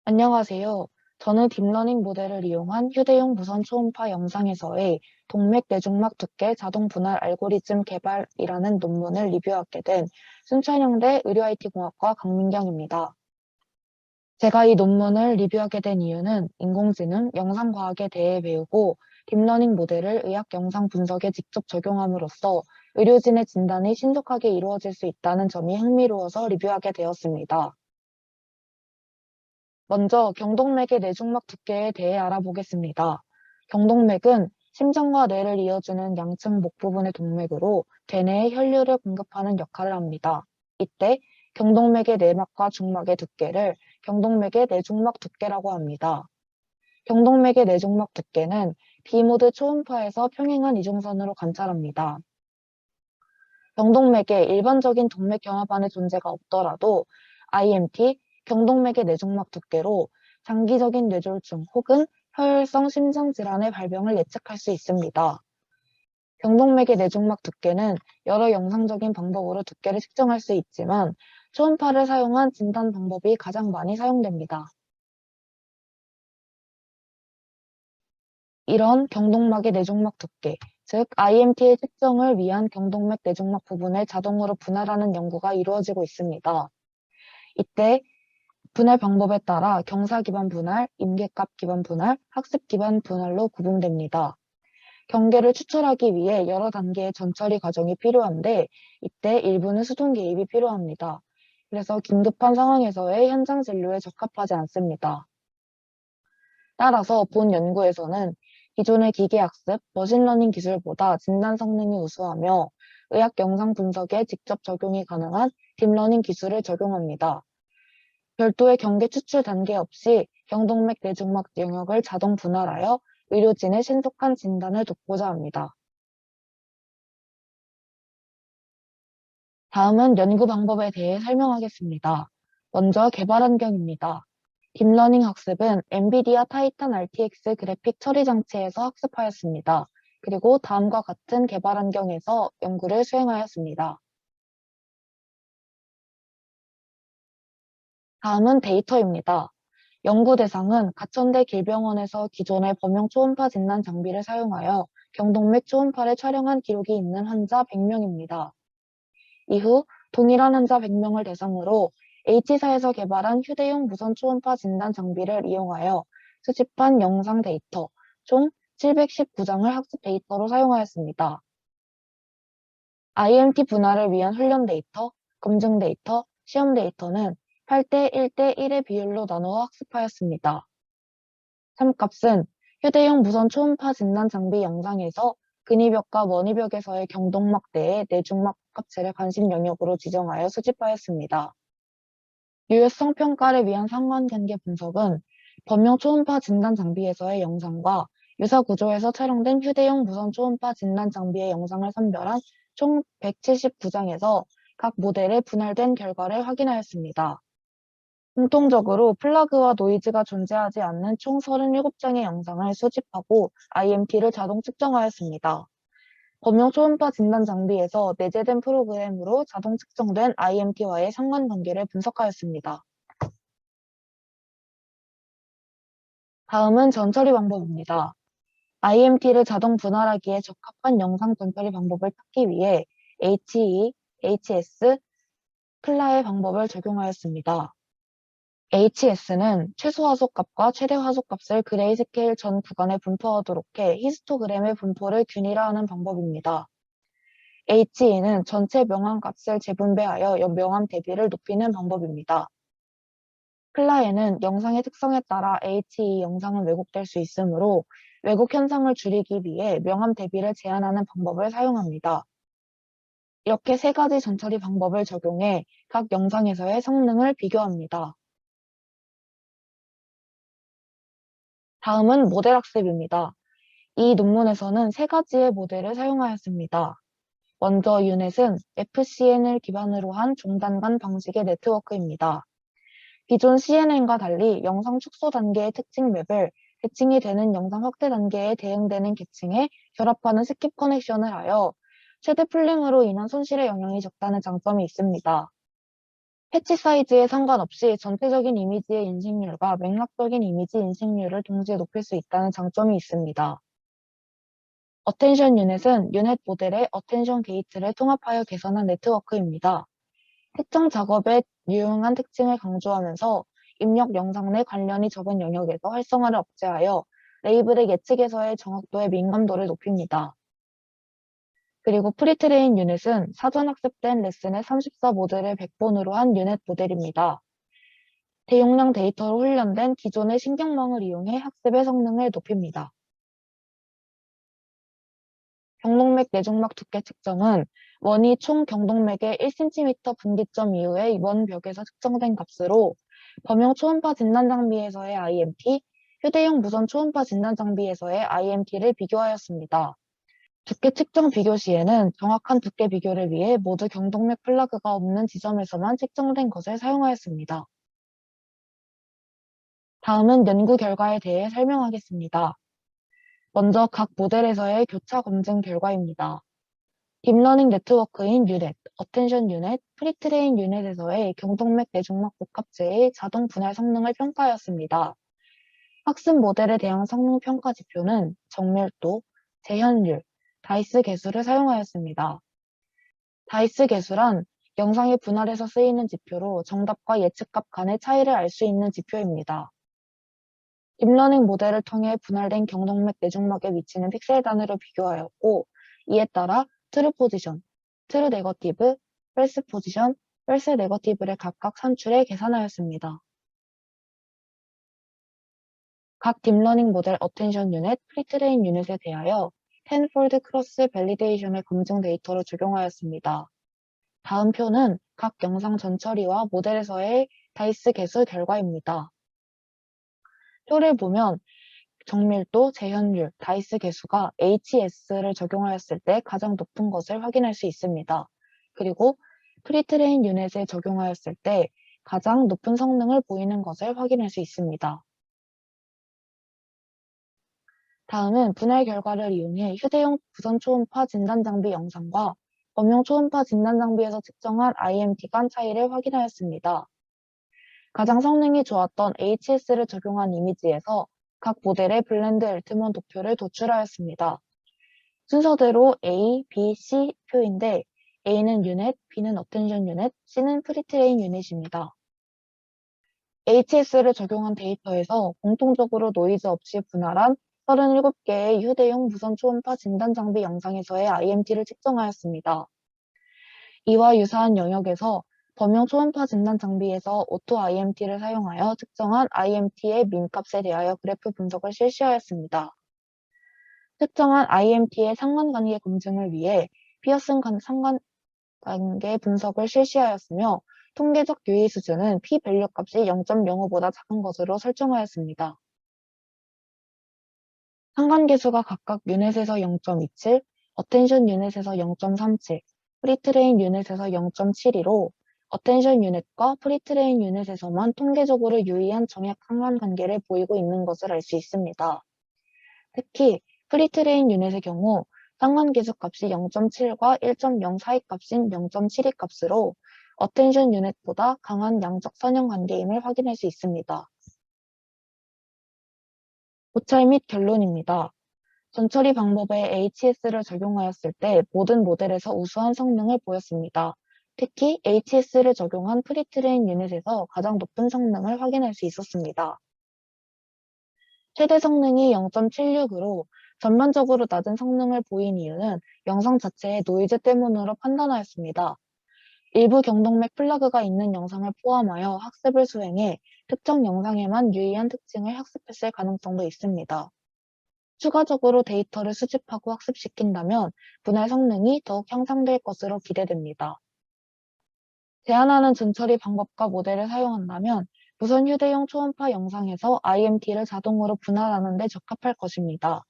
안녕하세요. 저는 딥러닝 모델을 이용한 휴대용 무선 초음파 영상에서의 동맥 내중막 두께 자동 분할 알고리즘 개발이라는 논문을 리뷰하게 된 순천향대 의료 IT 공학과 강민경입니다. 제가 이 논문을 리뷰하게 된 이유는 인공지능, 영상과학에 대해 배우고 딥러닝 모델을 의학 영상 분석에 직접 적용함으로써 의료진의 진단이 신속하게 이루어질 수 있다는 점이 흥미로워서 리뷰하게 되었습니다. 먼저 경동맥의 내중막 두께에 대해 알아보겠습니다. 경동맥은 심장과 뇌를 이어주는 양측 목 부분의 동맥으로 대뇌에 혈류를 공급하는 역할을 합니다. 이때 경동맥의 내막과 중막의 두께를 경동맥의 내중막 두께라고 합니다. 경동맥의 내중막 두께는 B모드 초음파에서 평행한 이중선으로 관찰합니다. 경동맥에 일반적인 동맥 경화반의 존재가 없더라도 IMT, 경동맥의 내중막 두께로 장기적인 뇌졸중 혹은 혈혈성 심장질환의 발병을 예측할 수 있습니다. 경동맥의 내중막 두께는 여러 영상적인 방법으로 두께를 측정할 수 있지만 초음파를 사용한 진단 방법이 가장 많이 사용됩니다. 이런 경동맥의 내중막 두께, 즉 IMT의 측정을 위한 경동맥 내중막 부분을 자동으로 분할하는 연구가 이루어지고 있습니다. 이때 분할 방법에 따라 경사 기반 분할, 임계값 기반 분할, 학습 기반 분할로 구분됩니다. 경계를 추출하기 위해 여러 단계의 전처리 과정이 필요한데 이때 일부는 수동 개입이 필요합니다. 그래서 긴급한 상황에서의 현장 진료에 적합하지 않습니다. 따라서 본 연구에서는 기존의 기계학습, 머신러닝 기술보다 진단 성능이 우수하며 의학 영상 분석에 직접 적용이 가능한 딥러닝 기술을 적용합니다. 별도의 경계 추출 단계 없이 경동맥 내중막 영역을 자동 분할하여 의료진의 신속한 진단을 돕고자 합니다. 다음은 연구 방법에 대해 설명하겠습니다. 먼저 개발 환경입니다. 딥러닝 학습은 엔비디아 타이탄 RTX 그래픽 처리 장치에서 학습하였습니다. 그리고 다음과 같은 개발 환경에서 연구를 수행하였습니다. 다음은 데이터입니다. 연구 대상은 가천대 길병원에서 기존의 범용 초음파 진단 장비를 사용하여 경동맥 초음파를 촬영한 기록이 있는 환자 100명입니다. 이후 동일한 환자 100명을 대상으로 H사에서 개발한 휴대용 무선 초음파 진단 장비를 이용하여 수집한 영상 데이터 총 719장을 학습 데이터로 사용하였습니다. IMT 분할을 위한 훈련 데이터, 검증 데이터, 시험 데이터는 8대 1대 1의 비율로 나누어 학습하였습니다. 참값은 휴대용 무선 초음파 진단 장비 영상에서 근위벽과 원위벽에서의 경동막대의 내중막 값체를 관심 영역으로 지정하여 수집하였습니다. 유효성 평가를 위한 상관관계 분석은 범용 초음파 진단 장비에서의 영상과 유사 구조에서 촬영된 휴대용 무선 초음파 진단 장비의 영상을 선별한 총 179장에서 각 모델의 분할된 결과를 확인하였습니다. 공통적으로 플라그와 노이즈가 존재하지 않는 총 37장의 영상을 수집하고 IMT를 자동 측정하였습니다. 범용 초음파 진단 장비에서 내재된 프로그램으로 자동 측정된 IMT와의 상관관계를 분석하였습니다. 다음은 전처리 방법입니다. IMT를 자동 분할하기에 적합한 영상 전처리 방법을 찾기 위해 HE, HS, 클라의 방법을 적용하였습니다. HS는 최소 화소값과 최대 화소값을 그레이스케일 전 구간에 분포하도록 해 히스토그램의 분포를 균일화하는 방법입니다. HE는 전체 명암값을 재분배하여 명암 대비를 높이는 방법입니다. 클라에는 영상의 특성에 따라 HE 영상은 왜곡될 수 있으므로 왜곡 현상을 줄이기 위해 명암 대비를 제한하는 방법을 사용합니다. 이렇게 세 가지 전처리 방법을 적용해 각 영상에서의 성능을 비교합니다. 다음은 모델 학습입니다. 이 논문에서는 세 가지의 모델을 사용하였습니다. 먼저 유넷은 FCN을 기반으로 한 종단간 방식의 네트워크입니다. 기존 CNN과 달리 영상 축소 단계의 특징 맵을 계층이 되는 영상 확대 단계에 대응되는 계층에 결합하는 스킵 커넥션을 하여 최대 풀링으로 인한 손실의 영향이 적다는 장점이 있습니다. 패치 사이즈에 상관없이 전체적인 이미지의 인식률과 맥락적인 이미지 인식률을 동시에 높일 수 있다는 장점이 있습니다. 어텐션 유닛은 유닛 모델의 어텐션 게이트를 통합하여 개선한 네트워크입니다. 특정 작업에 유용한 특징을 강조하면서 입력 영상 내 관련이 적은 영역에서 활성화를 억제하여 레이블의 예측에서의 정확도의 민감도를 높입니다. 그리고 프리트레인 유닛은 사전 학습된 레슨의 34 모델을 100번으로 한 유닛 모델입니다. 대용량 데이터로 훈련된 기존의 신경망을 이용해 학습의 성능을 높입니다. 경동맥 내중막 두께 측정은 원이 총 경동맥의 1cm 분기점 이후의 원벽에서 측정된 값으로 범용 초음파 진단 장비에서의 IMT, 휴대용 무선 초음파 진단 장비에서의 IMT를 비교하였습니다. 두께 측정 비교 시에는 정확한 두께 비교를 위해 모두 경동맥 플러그가 없는 지점에서만 측정된 것을 사용하였습니다. 다음은 연구 결과에 대해 설명하겠습니다. 먼저 각 모델에서의 교차 검증 결과입니다. 딥러닝 네트워크인 유넷, 어텐션 유넷, 프리트레인 유넷에서의 경동맥 내중막 복합체의 자동 분할 성능을 평가하였습니다. 학습 모델에 대한 성능 평가 지표는 정밀도, 재현율, 다이스 계수를 사용하였습니다. 다이스 계수란 영상의 분할에서 쓰이는 지표로 정답과 예측값 간의 차이를 알 수 있는 지표입니다. 딥러닝 모델을 통해 분할된 경동맥 내중막의 위치는 픽셀 단위로 비교하였고, 이에 따라 트루 포지션, 트루 네거티브, 펠스 포지션, 펠스 네거티브를 각각 산출해 계산하였습니다. 각 딥러닝 모델 어텐션 유닛, 프리트레인 유닛에 대하여 텐폴드 크로스 밸리데이션의 검증 데이터를 적용하였습니다. 다음 표는 각 영상 전처리와 모델에서의 다이스 계수 결과입니다. 표를 보면 정밀도, 재현율, 다이스 계수가 HS를 적용하였을 때 가장 높은 것을 확인할 수 있습니다. 그리고 프리트레인 유닛에 적용하였을 때 가장 높은 성능을 보이는 것을 확인할 수 있습니다. 다음은 분할 결과를 이용해 휴대용 무선 초음파 진단 장비 영상과 범용 초음파 진단 장비에서 측정한 IMT 간 차이를 확인하였습니다. 가장 성능이 좋았던 HS를 적용한 이미지에서 각 모델의 블렌드 엘트먼 도표를 도출하였습니다. 순서대로 A, B, C 표인데 A는 유닛, B는 어텐션 유닛, C는 프리트레인 유닛입니다. HS를 적용한 데이터에서 공통적으로 노이즈 없이 분할한 37개의 휴대용 무선 초음파 진단 장비 영상에서의 IMT를 측정하였습니다. 이와 유사한 영역에서 범용 초음파 진단 장비에서 오토 IMT를 사용하여 측정한 IMT의 민값에 대하여 그래프 분석을 실시하였습니다. 특정한 IMT의 상관관계 검증을 위해 피어슨 상관관계 분석을 실시하였으며 통계적 유의 수준은 p-밸류 값이 0.05보다 작은 것으로 설정하였습니다. 상관계수가 각각 유닛에서 0.27, 어텐션 유닛에서 0.37, 프리트레인 유닛에서 0.72로 어텐션 유닛과 프리트레인 유닛에서만 통계적으로 유의한 정약 상관관계를 보이고 있는 것을 알 수 있습니다. 특히 프리트레인 유닛의 경우 상관계수 값이 0.7과 1.0 사이 값인 0.72 값으로 어텐션 유닛보다 강한 양적 선형 관계임을 확인할 수 있습니다. 고찰 및 결론입니다. 전처리 방법에 HS를 적용하였을 때 모든 모델에서 우수한 성능을 보였습니다. 특히 HS를 적용한 프리트레인 유닛에서 가장 높은 성능을 확인할 수 있었습니다. 최대 성능이 0.76으로 전반적으로 낮은 성능을 보인 이유는 영상 자체의 노이즈 때문으로 판단하였습니다. 일부 경동맥 플러그가 있는 영상을 포함하여 학습을 수행해 특정 영상에만 유의한 특징을 학습했을 가능성도 있습니다. 추가적으로 데이터를 수집하고 학습시킨다면 분할 성능이 더욱 향상될 것으로 기대됩니다. 제한하는 전처리 방법과 모델을 사용한다면 무선 휴대용 초음파 영상에서 IMT를 자동으로 분할하는 데 적합할 것입니다.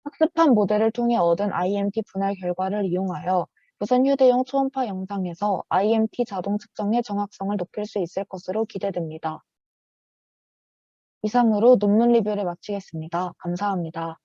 학습한 모델을 통해 얻은 IMT 분할 결과를 이용하여 무선 휴대용 초음파 영상에서 IMT 자동 측정의 정확성을 높일 수 있을 것으로 기대됩니다. 이상으로 논문 리뷰를 마치겠습니다. 감사합니다.